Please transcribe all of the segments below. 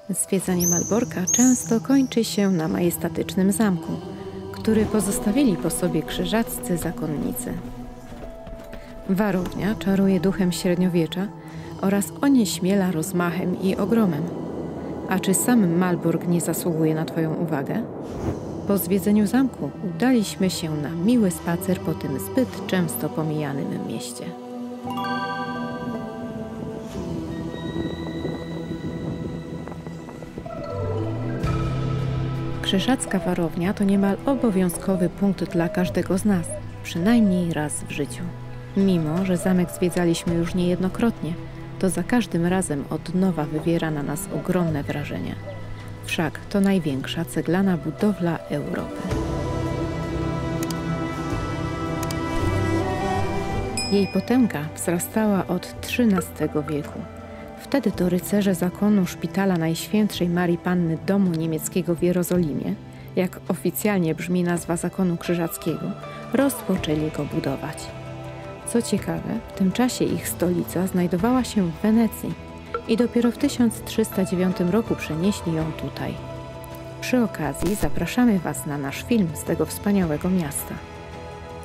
Zwiedzanie Malborka często kończy się na majestatycznym zamku, który pozostawili po sobie krzyżaccy zakonnicy. Warownia czaruje duchem średniowiecza oraz onieśmiela rozmachem i ogromem. A czy sam Malbork nie zasługuje na Twoją uwagę? Po zwiedzeniu zamku udaliśmy się na miły spacer po tym zbyt często pomijanym mieście. Krzyżacka warownia to niemal obowiązkowy punkt dla każdego z nas, przynajmniej raz w życiu. Mimo że zamek zwiedzaliśmy już niejednokrotnie, to za każdym razem od nowa wywiera na nas ogromne wrażenie. Wszak to największa ceglana budowla Europy. Jej potęga wzrastała od XIII wieku. Wtedy to rycerze zakonu Szpitala Najświętszej Marii Panny Domu Niemieckiego w Jerozolimie, jak oficjalnie brzmi nazwa zakonu krzyżackiego, rozpoczęli go budować. Co ciekawe, w tym czasie ich stolica znajdowała się w Wenecji i dopiero w 1309 roku przenieśli ją tutaj. Przy okazji zapraszamy Was na nasz film z tego wspaniałego miasta.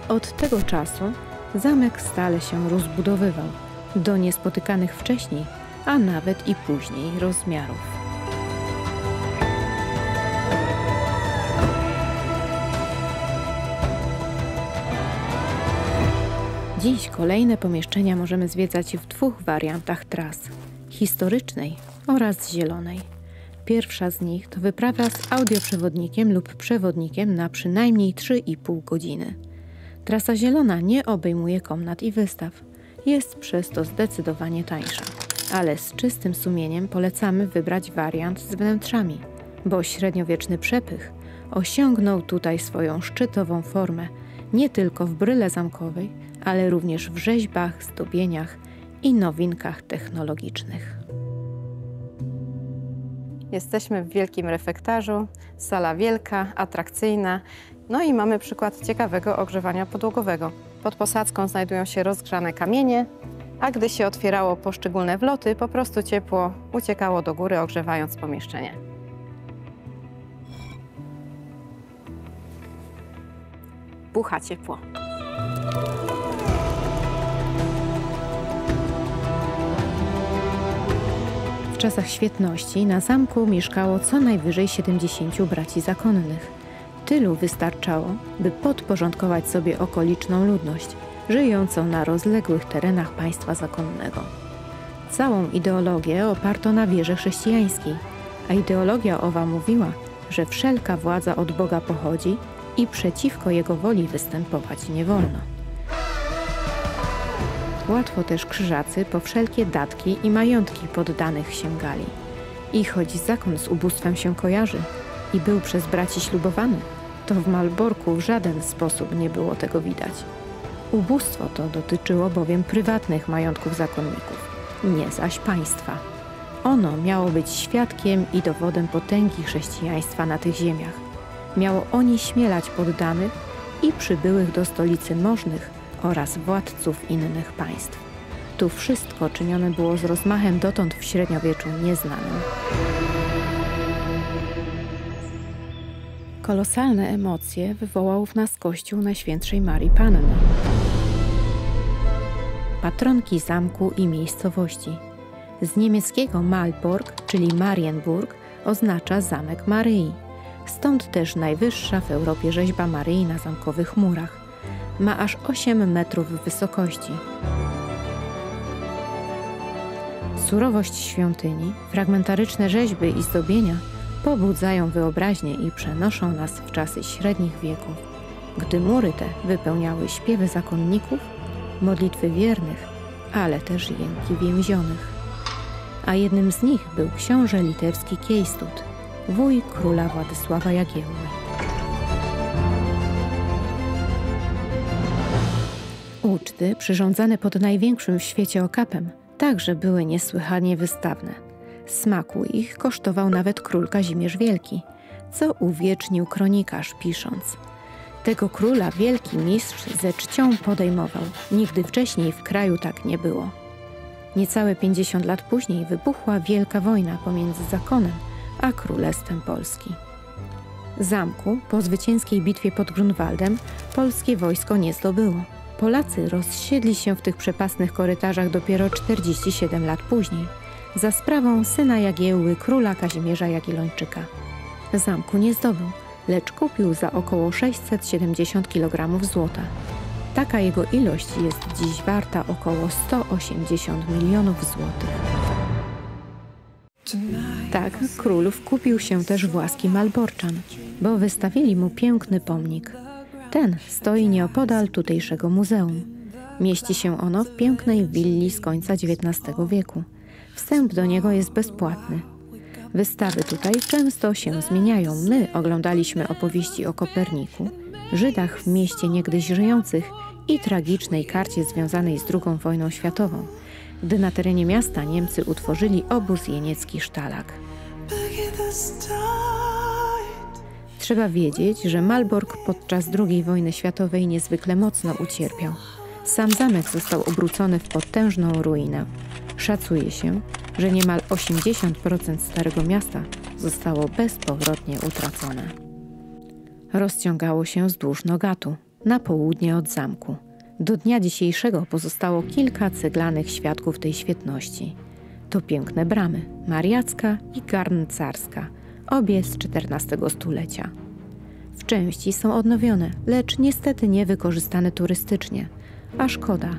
Od tego czasu zamek stale się rozbudowywał do niespotykanych wcześniej, a nawet i później rozmiarów. Dziś kolejne pomieszczenia możemy zwiedzać w dwóch wariantach tras – historycznej oraz zielonej. Pierwsza z nich to wyprawa z audioprzewodnikiem lub przewodnikiem na przynajmniej 3,5 godziny. Trasa zielona nie obejmuje komnat i wystaw. Jest przez to zdecydowanie tańsza. Ale z czystym sumieniem polecamy wybrać wariant z wnętrzami, bo średniowieczny przepych osiągnął tutaj swoją szczytową formę nie tylko w bryle zamkowej, ale również w rzeźbach, zdobieniach i nowinkach technologicznych. Jesteśmy w wielkim refektarzu, sala wielka, atrakcyjna, no i mamy przykład ciekawego ogrzewania podłogowego. Pod posadzką znajdują się rozgrzane kamienie, a gdy się otwierało poszczególne wloty, po prostu ciepło uciekało do góry, ogrzewając pomieszczenie. Bucha ciepło. W czasach świetności na zamku mieszkało co najwyżej 70 braci zakonnych. Tylu wystarczało, by podporządkować sobie okoliczną ludność, żyjącą na rozległych terenach państwa zakonnego. Całą ideologię oparto na wierze chrześcijańskiej, a ideologia owa mówiła, że wszelka władza od Boga pochodzi i przeciwko Jego woli występować nie wolno. Łatwo też krzyżacy po wszelkie datki i majątki poddanych sięgali. I choć zakon z ubóstwem się kojarzy i był przez braci ślubowany, to w Malborku w żaden sposób nie było tego widać. Ubóstwo to dotyczyło bowiem prywatnych majątków zakonników, nie zaś państwa. Ono miało być świadkiem i dowodem potęgi chrześcijaństwa na tych ziemiach. Miało onieśmielać poddanych i przybyłych do stolicy możnych oraz władców innych państw. Tu wszystko czynione było z rozmachem dotąd w średniowieczu nieznanym. Kolosalne emocje wywołał w nas kościół Najświętszej Marii Panny, patronki zamku i miejscowości. Z niemieckiego Malbork, czyli Marienburg, oznacza zamek Maryi. Stąd też najwyższa w Europie rzeźba Maryi na zamkowych murach. Ma aż 8 metrów wysokości. Surowość świątyni, fragmentaryczne rzeźby i zdobienia pobudzają wyobraźnię i przenoszą nas w czasy średnich wieków, gdy mury te wypełniały śpiewy zakonników, modlitwy wiernych, ale też jęki więzionych. A jednym z nich był książę litewski Kiejstud, wuj króla Władysława Jagiełły. Uczty, przyrządzane pod największym w świecie okapem, także były niesłychanie wystawne. Smaku ich kosztował nawet król Kazimierz Wielki, co uwiecznił kronikarz pisząc: tego króla wielki mistrz ze czcią podejmował, nigdy wcześniej w kraju tak nie było. Niecałe 50 lat później wybuchła wielka wojna pomiędzy zakonem a królestwem Polski. Zamku po zwycięskiej bitwie pod Grunwaldem polskie wojsko nie zdobyło. Polacy rozsiedli się w tych przepastnych korytarzach dopiero 47 lat później, za sprawą syna Jagiełły, króla Kazimierza Jagiellończyka. Zamku nie zdobył, lecz kupił za około 670 kg złota. Taka jego ilość jest dziś warta około 180 milionów złotych. Tak, król wkupił się też w łaski Malborczan, bo wystawili mu piękny pomnik. Ten stoi nieopodal tutejszego muzeum. Mieści się ono w pięknej willi z końca XIX wieku. Wstęp do niego jest bezpłatny. Wystawy tutaj często się zmieniają. My oglądaliśmy opowieści o Koperniku, Żydach w mieście niegdyś żyjących i tragicznej karcie związanej z II wojną światową, gdy na terenie miasta Niemcy utworzyli obóz jeniecki Stalag. Trzeba wiedzieć, że Malbork podczas II wojny światowej niezwykle mocno ucierpiał. Sam zamek został obrócony w potężną ruinę. Szacuje się, że niemal 80% Starego Miasta zostało bezpowrotnie utracone. Rozciągało się wzdłuż Nogatu, na południe od zamku. Do dnia dzisiejszego pozostało kilka ceglanych świadków tej świetności. To piękne bramy, Mariacka i Garncarska, obie z XIV stulecia. W części są odnowione, lecz niestety nie wykorzystane turystycznie, a szkoda.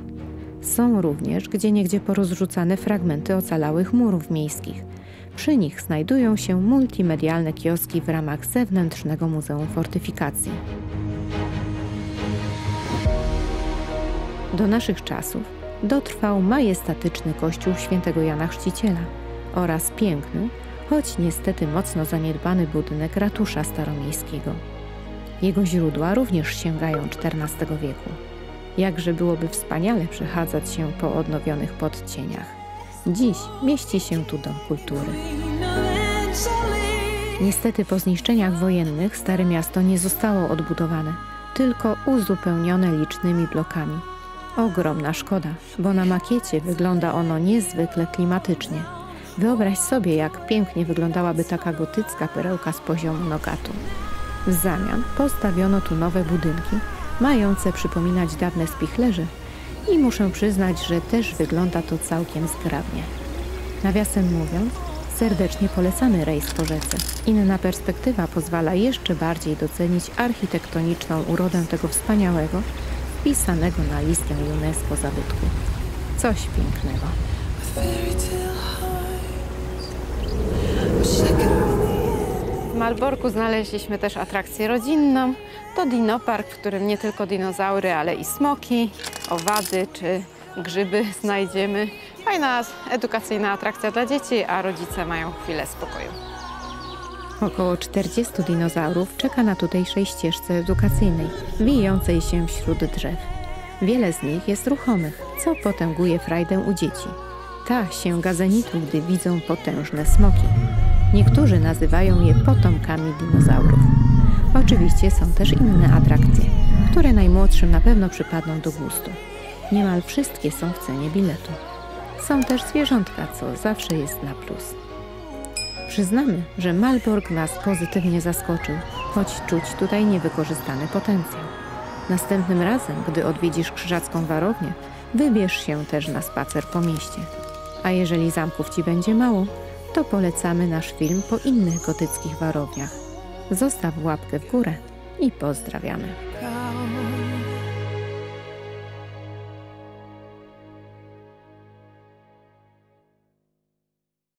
Są również gdzieniegdzie porozrzucane fragmenty ocalałych murów miejskich. Przy nich znajdują się multimedialne kioski w ramach zewnętrznego Muzeum Fortyfikacji. Do naszych czasów dotrwał majestatyczny kościół świętego Jana Chrzciciela oraz piękny, choć niestety mocno zaniedbany budynek ratusza staromiejskiego. Jego źródła również sięgają XIV wieku. Jakże byłoby wspaniale przechadzać się po odnowionych podcieniach. Dziś mieści się tu Dom Kultury. Niestety po zniszczeniach wojennych Stare Miasto nie zostało odbudowane, tylko uzupełnione licznymi blokami. Ogromna szkoda, bo na makiecie wygląda ono niezwykle klimatycznie. Wyobraź sobie, jak pięknie wyglądałaby taka gotycka perełka z poziomu Nogatu. W zamian postawiono tu nowe budynki, mające przypominać dawne spichlerze i muszę przyznać, że też wygląda to całkiem zgrabnie. Nawiasem mówiąc, serdecznie polecamy rejs po rzece. Inna perspektywa pozwala jeszcze bardziej docenić architektoniczną urodę tego wspaniałego, wpisanego na listę UNESCO zabytku. Coś pięknego. W Malborku znaleźliśmy też atrakcję rodzinną. To dinopark, w którym nie tylko dinozaury, ale i smoki, owady czy grzyby znajdziemy. Fajna, edukacyjna atrakcja dla dzieci, a rodzice mają chwilę spokoju. Około 40 dinozaurów czeka na tutejszej ścieżce edukacyjnej, wijącej się wśród drzew. Wiele z nich jest ruchomych, co potęguje frajdę u dzieci. Ta sięga zenitu, gdy widzą potężne smoki. Niektórzy nazywają je potomkami dinozaurów. Oczywiście są też inne atrakcje, które najmłodszym na pewno przypadną do gustu. Niemal wszystkie są w cenie biletu. Są też zwierzątka, co zawsze jest na plus. Przyznamy, że Malbork nas pozytywnie zaskoczył, choć czuć tutaj niewykorzystany potencjał. Następnym razem, gdy odwiedzisz Krzyżacką Warownię, wybierz się też na spacer po mieście. A jeżeli zamków Ci będzie mało, to polecamy nasz film po innych gotyckich warowniach. Zostaw łapkę w górę i pozdrawiamy.